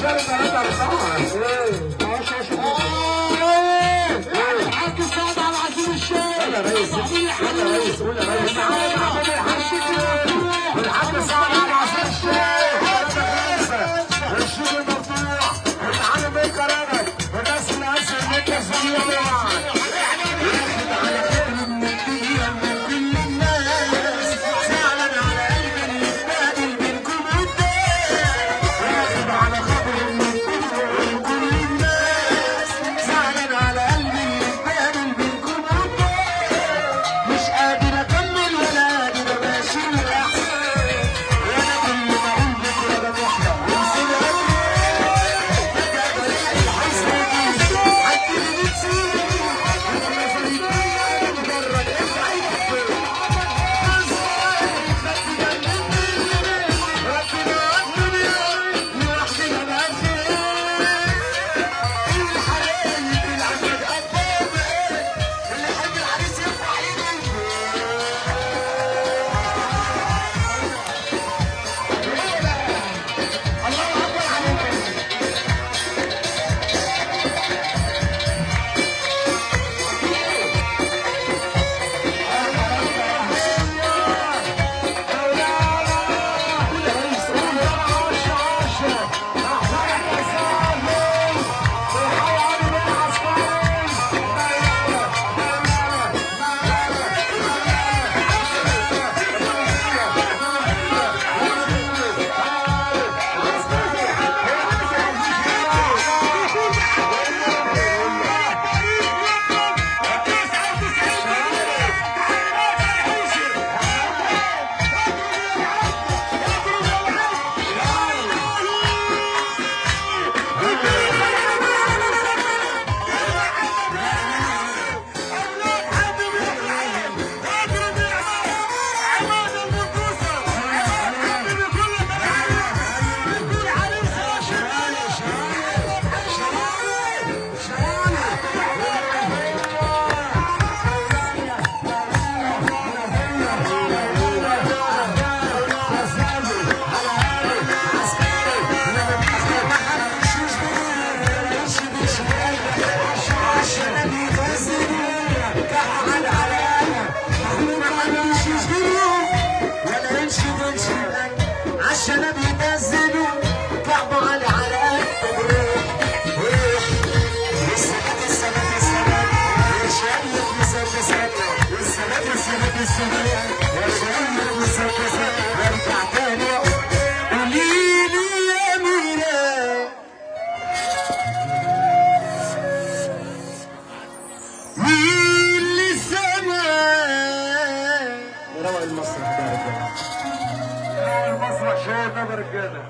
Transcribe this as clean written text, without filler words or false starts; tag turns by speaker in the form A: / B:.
A: شهر 3 4
B: الحاج سعد على عزيز الشيخ.
A: قول يا ريس، قول يا ريس، قول يا ريس. معايا محمود الحشيش والحاج سعد على عزيز الشيخ 3 5 والشيخ المفتوح والعالم الكرامه والناس اللي عايشه هناك الزميله عشان بينزلوا كعبه على التبريد والسلام السلام السلام شايف مسدسات والسلام السلام السلام شايف مسدسات وارجع تاني قولي لي يا ميرا مين اللي سمع روق المسرح ده يا رجاله. المسرح شايف ده يا رجاله.